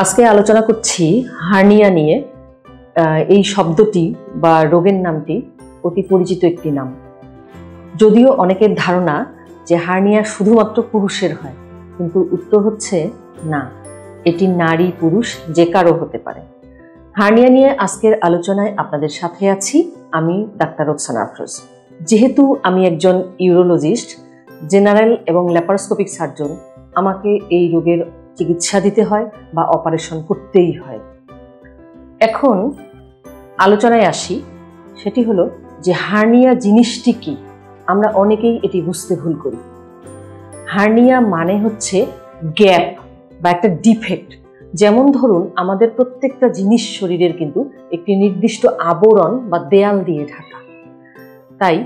আজকে আলোচনা করছি হার্নিয়া নিয়ে। এই শব্দটি বা রোগের নামটি অতি পরিচিত একটি নাম, যদিও অনেকের ধারণা যে হার্নিয়া শুধুমাত্র পুরুষের হয়, কিন্তু উত্তর হচ্ছে না, এটি নারী পুরুষ যে কারো হতে পারে। হার্নিয়া নিয়ে আজকের আলোচনায় আপনাদের সাথে আছি আমি ডাক্তার রোকসানা আফরোজ। যেহেতু আমি একজন ইউরোলজিস্ট, জেনারেল এবং ল্যাপারোস্কোপিক সার্জন, আমাকে এই রোগের চিকিৎসা দিতে হয় বা অপারেশন করতেই হয়। এখন আলোচনায় আসি, সেটি হলো যে হার্নিয়া জিনিসটি কি। আমরা অনেকেই এটি বুঝতে ভুল করি। হার্নিয়া মানে হচ্ছে গ্যাপ বা একটা ডিফেক্ট। যেমন ধরুন, আমাদের প্রত্যেকটা জিনিস শরীরের কিন্তু একটি নির্দিষ্ট আবরণ বা দেয়াল দিয়ে ঢাকা। তাই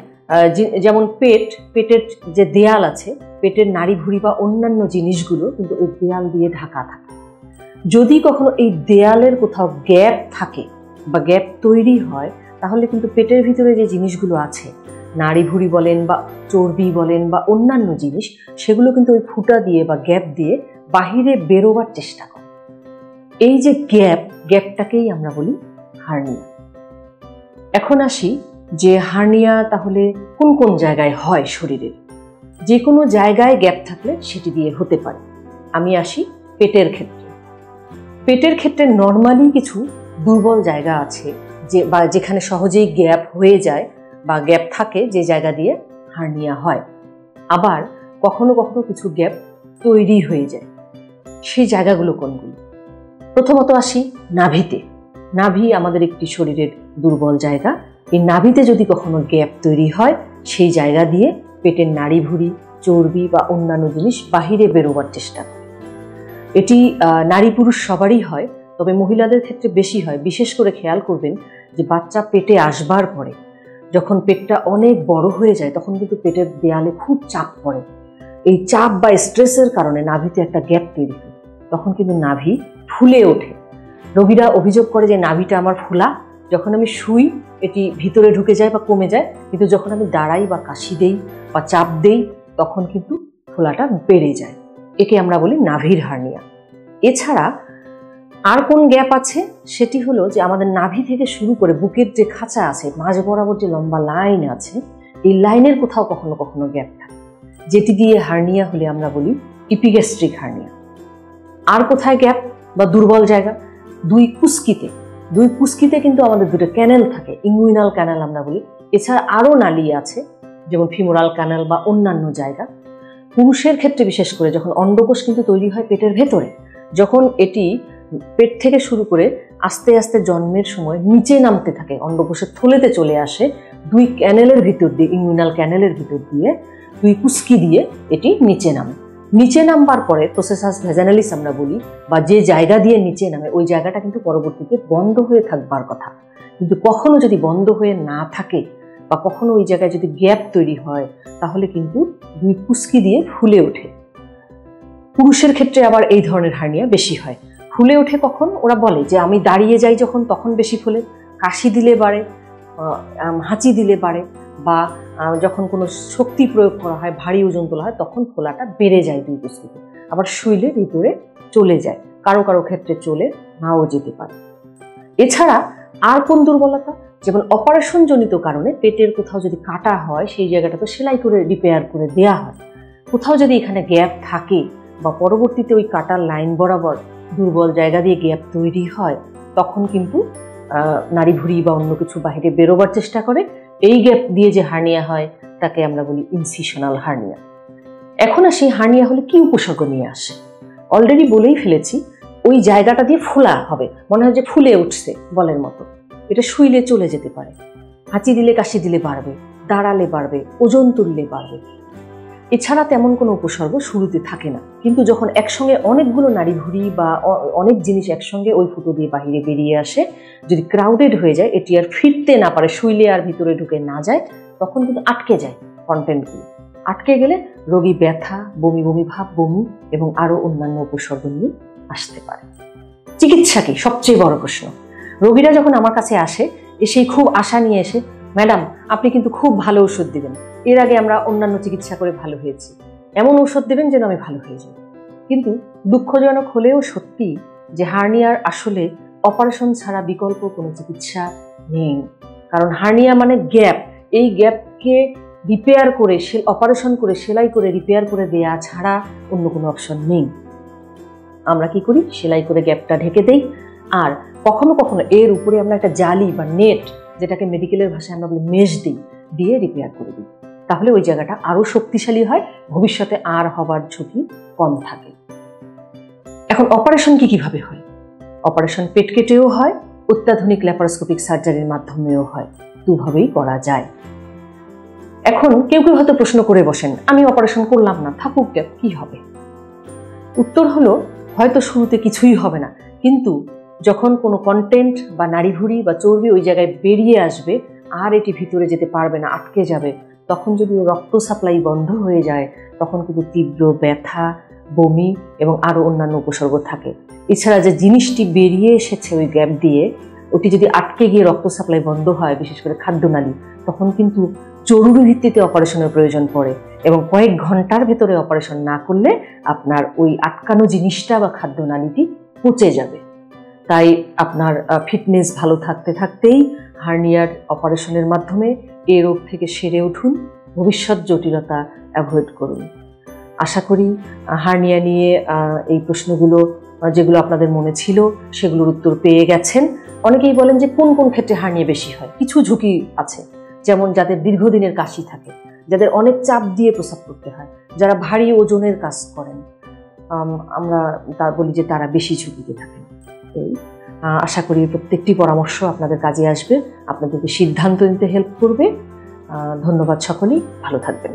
যেমন পেটের যে দেয়াল আছে, পেটের নাড়িভুঁড়ি বা অন্যান্য জিনিসগুলো কিন্তু ওই দেয়াল দিয়ে ঢাকা থাকে। যদি কখনো এই দেয়ালের কোথাও গ্যাপ থাকে বা গ্যাপ তৈরি হয়, তাহলে কিন্তু পেটের ভিতরে যে জিনিসগুলো আছে, নাড়িভুঁড়ি বলেন বা চর্বি বলেন বা অন্যান্য জিনিস, সেগুলো কিন্তু ওই ফুটা দিয়ে বা গ্যাপ দিয়ে বাহিরে বেরোবার চেষ্টা করে। এই যে গ্যাপটাকেই আমরা বলি হার্নিয়া। এখন আসি যে হার্নিয়া তাহলে কোন কোন জায়গায় হয় শরীরের। যে কোনো জায়গায় গ্যাপ থাকলে সেটি দিয়ে হতে পারে। আমি আসি পেটের ক্ষেত্রে। পেটের ক্ষেত্রে নর্মালি কিছু দুর্বল জায়গা আছে বা যেখানে সহজেই গ্যাপ হয়ে যায় বা গ্যাপ থাকে, যে জায়গা দিয়ে হার্নিয়া হয়। আবার কখনো কখনো কিছু গ্যাপ তৈরি হয়ে যায়। সেই জায়গাগুলো কোনগুলো? প্রথমত আসি নাভিতে। নাভি আমাদের একটি শরীরের দুর্বল জায়গা। এই নাভিতে যদি কখনো গ্যাপ তৈরি হয়, সেই জায়গা দিয়ে পেটের নাড়িভুঁড়ি, চর্বি বা অন্যান্য জিনিস বাহিরে বেরোবার চেষ্টা করে। এটি নারী পুরুষ সবারই হয়, তবে মহিলাদের ক্ষেত্রে বেশি হয়। বিশেষ করে খেয়াল করবেন যে বাচ্চা পেটে আসবার পরে যখন পেটটা অনেক বড় হয়ে যায়, তখন কিন্তু পেটের দেয়ালে খুব চাপ পড়ে। এই চাপ বা স্ট্রেসের কারণে নাভিতে একটা গ্যাপ তৈরি হয়, তখন কিন্তু নাভি ফুলে ওঠে। রোগীরা অভিযোগ করে যে নাভিটা আমার ফোলা, যখন আমি শুই এটি ভিতরে ঢুকে যায় বা কমে যায়, কিন্তু যখন আমি দাঁড়াই বা কাশি দেই বা চাপ দেই, তখন কিন্তু ফোলাটা বেড়ে যায়। একে আমরা বলি নাভির হার্নিয়া। এছাড়া আর কোন গ্যাপ আছে, সেটি হলো যে আমাদের নাভি থেকে শুরু করে বুকের যে খাঁচা আছে, মাঝ বরাবর যে লম্বা লাইন আছে, এই লাইনের কোথাও কখনো কখনো গ্যাপ থাকে, যেটি দিয়ে হার্নিয়া হলে আমরা বলি ইপিগ্যাস্ট্রিক হার্নিয়া। আর কোথায় গ্যাপ বা দুর্বল জায়গা? দুই কুস্কিতে কিন্তু আমাদের দুটো ক্যানেল থাকে, ইঙ্গুইনাল ক্যানেল আমরা বলি। এছাড়া আরও নালী আছে, যেমন ফিমোরাল ক্যানেল বা অন্যান্য জায়গা। পুরুষের ক্ষেত্রে বিশেষ করে যখন অন্ডকোষ কিন্তু তৈরি হয় পেটের ভেতরে, যখন এটি পেট থেকে শুরু করে আস্তে আস্তে জন্মের সময় নিচে নামতে থাকে, অন্ডকোষের থলেতে চলে আসে, দুই ক্যানেলের ভিতর দিয়ে, ইঙ্গুইনাল ক্যানেলের ভিতর দিয়ে, দুই কুস্কি দিয়ে এটি নিচে নামে। নিচে নামবার পরে প্রসেসাস ভ্যাজানালিস আমরা বলি, বা যে জায়গা দিয়ে নিচে নামে ওই জায়গাটা কিন্তু পরবর্তীতে বন্ধ হয়ে থাকবার কথা। কিন্তু কখনো যদি বন্ধ হয়ে না থাকে বা কখনো ওই জায়গায় যদি গ্যাপ তৈরি হয়, তাহলে কিন্তু দুই কুস্কি দিয়ে ফুলে ওঠে। পুরুষের ক্ষেত্রে আবার এই ধরনের হার্নিয়া বেশি হয়। ফুলে ওঠে কখন? ওরা বলে যে আমি দাঁড়িয়ে যাই যখন, তখন বেশি ফুলে, কাশি দিলে বাড়ে, হাঁচি দিলে বাড়ে, বা যখন কোনো শক্তি প্রয়োগ করা হয়, ভারী ওজন তোলা হয়, তখন ফোলাটা বেড়ে যায় দুই কুস্কিতে। আবার শুইলে ভিতরে চলে যায়, কারো কারো ক্ষেত্রে চলে নাও যেতে পারে। এছাড়া আর কোন দুর্বলতা? যেমন অপারেশন জনিত কারণে পেটের কোথাও যদি কাটা হয়, সেই জায়গাটাতে সেলাই করে রিপেয়ার করে দেয়া হয়। কোথাও যদি এখানে গ্যাপ থাকে বা পরবর্তীতে ওই কাটার লাইন বরাবর দুর্বল জায়গা দিয়ে গ্যাপ তৈরি হয়, তখন কিন্তু নাড়িভুঁড়ি বা অন্য কিছু বাইরে বেরোবার চেষ্টা করে। এই গ্যাপ দিয়ে যে হার্নিয়া হয় তাকে আমরা বলি ইনসিশনাল হার্নিয়া। এখন আসি হার্নিয়া হলে কি উপসর্গ নিয়ে আসে। অলরেডি বলেই ফেলেছি, ওই জায়গাটা দিয়ে ফোলা হবে, মনে হয় যে ফুলে উঠছে বলের মতো। এটা শুইলে চলে যেতে পারে, হাঁচি দিলে কাশি দিলে বাড়বে, দাঁড়ালে বাড়বে, ওজন তুললে বাড়বে। এছাড়া তেমন কোনো উপসর্গ শুরুতে থাকে না, কিন্তু যখন একসঙ্গে অনেকগুলো নাড়িভুঁড়ি বা অনেক জিনিস একসঙ্গে ওই ফুটো দিয়ে বাহিরে বেরিয়ে আসে, যদি ক্রাউডেড হয়ে যায়, এটি আর ফিরতে না পারে, শুইলে আর ভিতরে ঢুকে না যায়, তখন কিন্তু আটকে যায় কন্টেন্টগুলো। আটকে গেলে রোগী ব্যথা, বমি বমি ভাব, বমি এবং আরও অন্যান্য উপসর্গ নিয়ে আসতে পারে। চিকিৎসা কি? সবচেয়ে বড় প্রশ্ন। রোগীরা যখন আমার কাছে আসে, এসেই খুব আশা নিয়ে এসে, ম্যাডাম আপনি কিন্তু খুব ভালো ওষুধ দিবেন, এর আগে আমরা অন্যান্য চিকিৎসা করে ভালো হয়েছি, এমন ঔষধ দেবেন যেন আমি ভালো হয়ে যাই। কিন্তু দুঃখজনক হলেও সত্যি, যে হার্নিয়ার আসলে অপারেশন ছাড়া বিকল্প কোনো চিকিৎসা নেই। কারণ হার্নিয়া মানে গ্যাপ, এই গ্যাপকে রিপেয়ার করে অপারেশন করে সেলাই করে রিপেয়ার করে দেয়া ছাড়া অন্য কোনো অপশন নেই। আমরা কি করি, সেলাই করে গ্যাপটা ঢেকে দেই, আর কখনো কখনো এর উপরে আমরা একটা জালি বা নেট, যেটাকে মেডিকেলের ভাষায় আমরা বলি মেশ দিই, দিয়ে রিপেয়ার করে দিই। তাহলে ওই জায়গাটা আরো শক্তিশালী হয়, ভবিষ্যতে আর হবার ঝুঁকি কম থাকে। এখন অপারেশন কিভাবে হয়? অপারেশন পেট কেটেও হয়, অত্যাধুনিক ল্যাপারোস্কোপিক সার্জারির মাধ্যমেও হয়, দুভাবেই করা যায়। এখন কেউ কেউ হয়তো প্রশ্ন করে বসেন, আমি অপারেশন করলাম না, থাকুক গ্যাপ, কি হবে? উত্তর হলো, হয়তো শুরুতে কিছুই হবে না, কিন্তু যখন কোনো কন্টেন্ট বা নাড়িভুঁড়ি বা চর্বি ওই জায়গায় বেরিয়ে আসবে, আর এটি ভিতরে যেতে পারবে না, আটকে যাবে, তখন যদি রক্ত সাপ্লাই বন্ধ হয়ে যায়, তখন কিন্তু তীব্র ব্যথা, বমি এবং আরো অন্যান্য উপসর্গ থাকে। এছাড়া যে জিনিসটি বেরিয়ে এসেছে ওই গ্যাপ দিয়ে, ওটি যদি আটকে গিয়ে রক্ত সাপ্লাই বন্ধ হয়, বিশেষ করে খাদ্যনালী, তখন কিন্তু জরুরি ভিত্তিতে অপারেশনের প্রয়োজন পড়ে, এবং কয়েক ঘন্টার ভেতরে অপারেশন না করলে আপনার ওই আটকানো জিনিসটা বা খাদ্যনালীটি পচে যাবে। তাই আপনার ফিটনেস ভালো থাকতে থাকতেই হার্নিয়ার অপারেশনের মাধ্যমে এই রোগ থেকে সেরে উঠুন, ভবিষ্যৎ জটিলতা অ্যাভয়েড করুন। আশা করি হার্নিয়া নিয়ে এই প্রশ্নগুলো যেগুলো আপনাদের মনে ছিল সেগুলোর উত্তর পেয়ে গেছেন। অনেকেই বলেন যে কোন কোন ক্ষেত্রে হার্নিয়া বেশি হয়। কিছু ঝুঁকি আছে, যেমন যাদের দীর্ঘদিনের কাশি থাকে, যাদের অনেক চাপ দিয়ে প্রস্রাব করতে হয়, যারা ভারী ওজনের কাজ করেন, আমরা বলি যে তারা বেশি ঝুঁকিতে থাকেন। আশা করি প্রত্যেকটি পরামর্শ আপনাদের কাজে আসবে, আপনাদেরকে সিদ্ধান্ত নিতে হেল্প করবে। ধন্যবাদ সকলেই, ভালো থাকবেন।